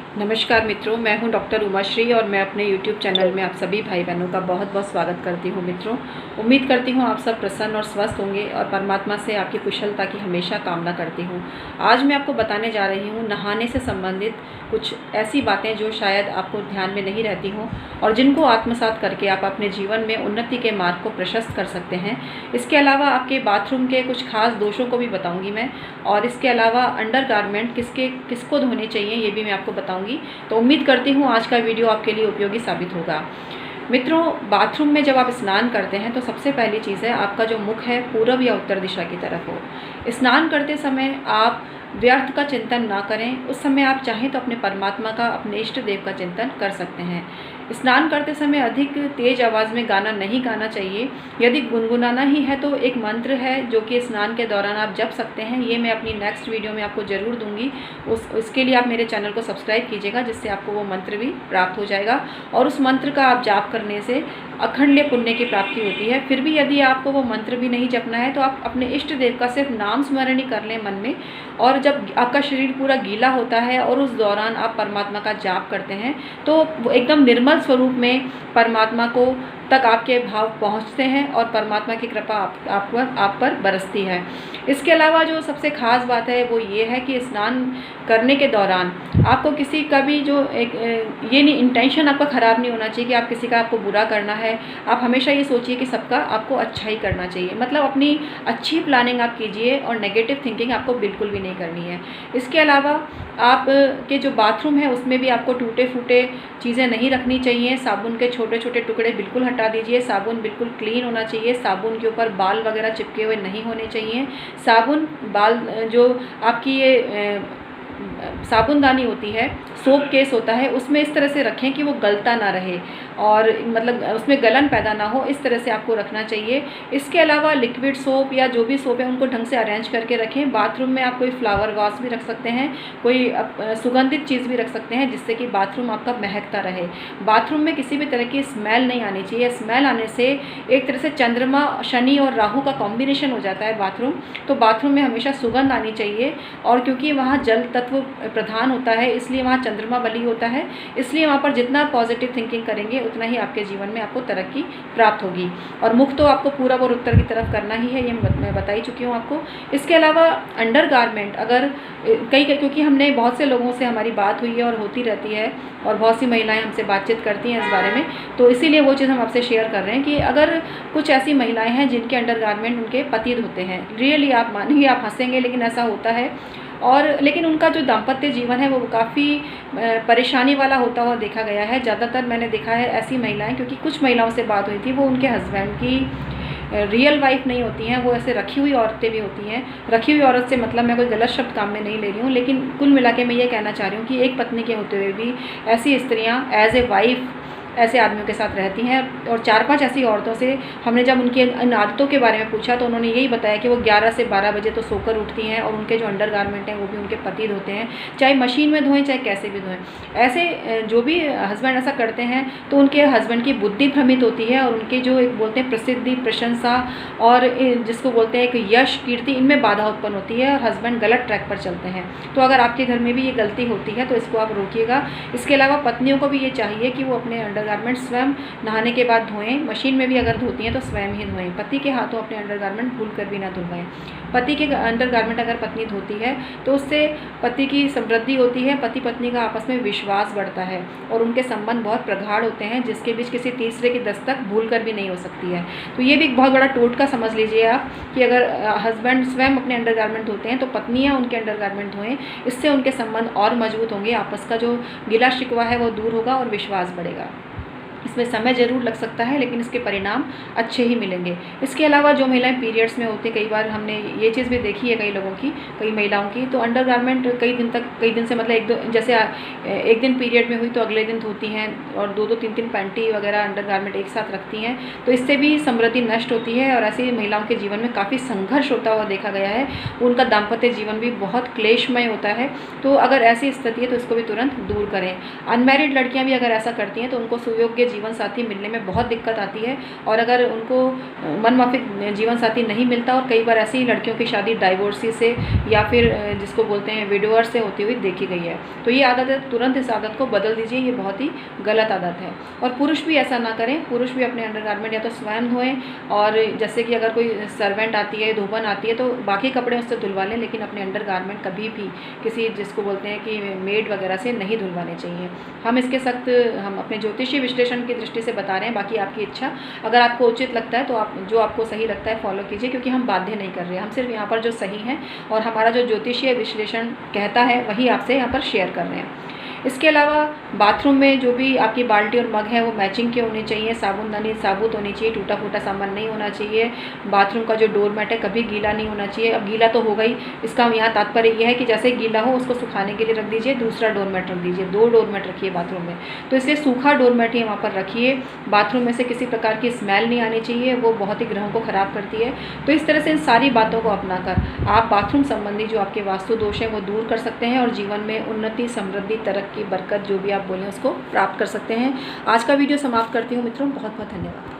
नमस्कार मित्रों, मैं हूं डॉक्टर उमाश्री और मैं अपने YouTube चैनल में आप सभी भाई बहनों का बहुत बहुत स्वागत करती हूं। मित्रों, उम्मीद करती हूं आप सब प्रसन्न और स्वस्थ होंगे और परमात्मा से आपकी कुशलता की हमेशा कामना करती हूं। आज मैं आपको बताने जा रही हूं नहाने से संबंधित कुछ ऐसी बातें जो शायद आपको ध्यान में नहीं रहती हों और जिनको आत्मसात करके आप अपने जीवन में उन्नति के मार्ग को प्रशस्त कर सकते हैं। इसके अलावा आपके बाथरूम के कुछ खास दोषों को भी बताऊँगी मैं, और इसके अलावा अंडरगारमेंट किसको धोने चाहिए ये भी मैं आपको बताऊँगी। तो उम्मीद करती हूँ आज का वीडियो आपके लिए उपयोगी साबित होगा। मित्रों, बाथरूम में जब आप स्नान करते हैं तो सबसे पहली चीज़ है आपका जो मुख है पूरब या उत्तर दिशा की तरफ हो। स्नान करते समय आप व्यर्थ का चिंतन ना करें। उस समय आप चाहें तो अपने परमात्मा का, अपने इष्ट देव का चिंतन कर सकते हैं। स्नान करते समय अधिक तेज आवाज़ में गाना नहीं गाना चाहिए। यदि गुनगुनाना ही है तो एक मंत्र है जो कि स्नान के दौरान आप जप सकते हैं। ये मैं अपनी नेक्स्ट वीडियो में आपको ज़रूर दूंगी। उसके लिए आप मेरे चैनल को सब्सक्राइब कीजिएगा, जिससे आपको वो मंत्र भी प्राप्त हो जाएगा और उस मंत्र का आप जाप करने से अखंड पुण्य की प्राप्ति होती है। फिर भी यदि आपको वो मंत्र भी नहीं जपना है तो आप अपने इष्ट देव का सिर्फ नाम स्मरण ही कर लें मन में, और जब आपका शरीर पूरा गीला होता है और उस दौरान आप परमात्मा का जाप करते हैं तो वो एकदम निर्मल स्वरूप में परमात्मा को तक आपके भाव पहुंचते हैं और परमात्मा की कृपा आप पर बरसती है। इसके अलावा जो सबसे खास बात है वो ये है कि स्नान करने के दौरान आपको किसी का भी जो ये नहीं, इंटेंशन आपका ख़राब नहीं होना चाहिए कि आप किसी का आपको बुरा करना है। आप हमेशा ये सोचिए कि सबका आपको अच्छा ही करना चाहिए, मतलब अपनी अच्छी प्लानिंग आप कीजिए और नेगेटिव थिंकिंग आपको बिल्कुल भी नहीं करनी है। इसके अलावा आप के जो बाथरूम है उसमें भी आपको टूटे फूटे चीज़ें नहीं रखनी चाहिए। साबुन के छोटे छोटे टुकड़े बिल्कुल हटा दीजिए। साबुन बिल्कुल क्लीन होना चाहिए। साबुन के ऊपर बाल वगैरह चिपके हुए नहीं होने चाहिए। साबुन बाल जो आपकी ये साबुनदानी होती है, सोप केस होता है, उसमें इस तरह से रखें कि वो गलता ना रहे और मतलब उसमें गलन पैदा ना हो, इस तरह से आपको रखना चाहिए। इसके अलावा लिक्विड सोप या जो भी सोप है उनको ढंग से अरेंज करके रखें। बाथरूम में आप कोई फ्लावर वास भी रख सकते हैं, कोई सुगंधित चीज़ भी रख सकते हैं जिससे कि बाथरूम आपका महकता रहे। बाथरूम में किसी भी तरह की स्मेल नहीं आनी चाहिए। स्मेल आने से एक तरह से चंद्रमा, शनि और राहु का कॉम्बिनेशन हो जाता है बाथरूम। तो बाथरूम में हमेशा सुगंध आनी चाहिए, और क्योंकि वहाँ जल तत्व प्रधान होता है इसलिए वहाँ चंद्रमा बली होता है, इसलिए वहाँ पर जितना पॉजिटिव थिंकिंग करेंगे उतना ही आपके जीवन में आपको तरक्की प्राप्त होगी। और मुख तो आपको पूरब और उत्तर की तरफ करना ही है, ये मैं बता ही चुकी हूँ आपको। इसके अलावा अंडरगारमेंट अगर क्योंकि हमने बहुत से लोगों से हमारी बात हुई है और होती रहती है और बहुत सी महिलाएं हमसे बातचीत करती हैं इस बारे में, तो इसीलिए वो चीज़ हम आपसे शेयर कर रहे हैं कि अगर कुछ ऐसी महिलाएं हैं जिनके अंडरगारमेंट उनके पति धोते हैं, रियली आप मानेंगे, आप हंसेंगे लेकिन ऐसा होता है, और लेकिन उनका जो दाम्पत्य जीवन है वो काफ़ी परेशानी वाला होता हुआ देखा गया है। ज़्यादातर मैंने देखा है ऐसी महिलाएं, क्योंकि कुछ महिलाओं से बात हुई थी, वो उनके हस्बैंड की रियल वाइफ नहीं होती हैं, वो ऐसे रखी हुई औरतें भी होती हैं। रखी हुई औरत से मतलब मैं कोई गलत शब्द काम में नहीं ले रही हूँ, लेकिन कुल मिला के मैं ये कहना चाह रही हूँ कि एक पत्नी के होते हुए भी ऐसी स्त्रियाँ एज ए वाइफ ऐसे आदमियों के साथ रहती हैं। और 4-5 ऐसी औरतों से हमने जब उनकी इन आदतों के बारे में पूछा तो उन्होंने यही बताया कि वो 11 से 12 बजे तो सोकर उठती हैं और उनके जो अंडरगारमेंट हैं वो भी उनके पति धोते हैं, चाहे मशीन में धोएं चाहे कैसे भी धोएं। ऐसे जो भी हस्बैंड ऐसा करते हैं तो उनके हस्बैंड की बुद्धि भ्रमित होती है और उनके जो एक बोलते हैं प्रसिद्धि, प्रशंसा और जिसको बोलते हैं एक यश, कीर्ति, इनमें बाधा उत्पन्न होती है और हस्बैंड गलत ट्रैक पर चलते हैं। तो अगर आपके घर में भी ये गलती होती है तो इसको आप रोकिएगा। इसके अलावा पत्नियों को भी ये चाहिए कि वो अपने अंडरगारमेंट स्वयं नहाने के बाद धोएं। मशीन में भी अगर धोती हैं तो स्वयं ही धोएं। पति के हाथों अपने अंडरगारमेंट भूल कर भी ना धुलवाएं। पति के अंडरगारमेंट अगर पत्नी धोती है तो उससे पति की समृद्धि होती है, पति पत्नी का आपस में विश्वास बढ़ता है और उनके संबंध बहुत प्रगाढ़ होते हैं, जिसके बीच किसी तीसरे की दस्तक भूल कर भी नहीं हो सकती है। तो ये भी एक बहुत बड़ा टोटका समझ लीजिए आप कि अगर हस्बैंड स्वयं अपने अंडरगारमेंट धोते हैं तो पत्नियाँ उनके अंडरगारमेंट धोएं। इससे उनके संबंध और मजबूत होंगे, आपस का जो गिला शिकवा है वो दूर होगा और विश्वास बढ़ेगा। इसमें समय ज़रूर लग सकता है लेकिन इसके परिणाम अच्छे ही मिलेंगे। इसके अलावा जो महिलाएं पीरियड्स में होती, कई बार हमने ये चीज़ भी देखी है कई लोगों की, कई महिलाओं की, तो अंडरगारमेंट कई दिन से मतलब जैसे एक दिन पीरियड में हुई तो अगले दिन धोती हैं और 2-2 3-3 पैंटी वगैरह अंडरगारमेंट एक साथ रखती हैं, तो इससे भी समृद्धि नष्ट होती है और ऐसी महिलाओं के जीवन में काफ़ी संघर्ष होता हुआ देखा गया है। उनका दाम्पत्य जीवन भी बहुत क्लेशमय होता है। तो अगर ऐसी स्थिति है तो इसको भी तुरंत दूर करें। अनमैरिड लड़कियाँ भी अगर ऐसा करती हैं तो उनको सुयोग्य जीवन साथी मिलने में बहुत दिक्कत आती है, और अगर उनको मनमाफिक जीवन साथी नहीं मिलता, और कई बार ऐसी लड़कियों की शादी डाइवोर्सी से या फिर जिसको बोलते हैं विडोअर से होती हुई देखी गई है। तो ये आदत है, तुरंत इस आदत को बदल दीजिए, ये बहुत ही गलत आदत है। और पुरुष भी ऐसा ना करें, पुरुष भी अपने अंडरगारमेंट या तो स्वयं धोएं, और जैसे कि अगर कोई सर्वेंट आती है, धोबन आती है, तो बाकी कपड़े उससे धुलवा लें, लेकिन अपने अंडरगारमेंट कभी भी किसी जिसको बोलते हैं कि मेड वगैरह से नहीं धुलवाने चाहिए। हम इसके सख्त हम अपने ज्योतिषीय विश्लेषण की दृष्टि से बता रहे हैं, बाकी आपकी इच्छा, अगर आपको उचित लगता है तो आप जो आपको सही लगता है फॉलो कीजिए, क्योंकि हम बाध्य नहीं कर रहे हैं, हम सिर्फ यहाँ पर जो सही है और हमारा जो ज्योतिषीय विश्लेषण कहता है वही आपसे यहाँ पर शेयर कर रहे हैं। इसके अलावा बाथरूम में जो भी आपकी बाल्टी और मग है वो मैचिंग के होने चाहिए, साबुनदानी साबुत होनी चाहिए, टूटा फूटा सामान नहीं होना चाहिए। बाथरूम का जो डोरमेट है कभी गीला नहीं होना चाहिए। अब गीला तो हो गई, इसका यहाँ तात्पर्य यह है कि जैसे गीला हो उसको सुखाने के लिए रख दीजिए, दूसरा डोरमेट रख दीजिए, 2 डोरमेट रखिए बाथरूम में। तो इसलिए सूखा डोरमेट ही वहाँ पर रखिए। बाथरूम में से किसी प्रकार की स्मेल नहीं आनी चाहिए, वो बहुत ही ग्रहों को ख़राब करती है। तो इस तरह से इन सारी बातों को अपनाकर आप बाथरूम संबंधी जो आपके वास्तु दोष हैं वो दूर कर सकते हैं, और जीवन में उन्नति, समृद्धि, तरक्की, बरकत जो भी आप बोलें उसको प्राप्त कर सकते हैं। आज का वीडियो समाप्त करती हूँ मित्रों, बहुत बहुत धन्यवाद।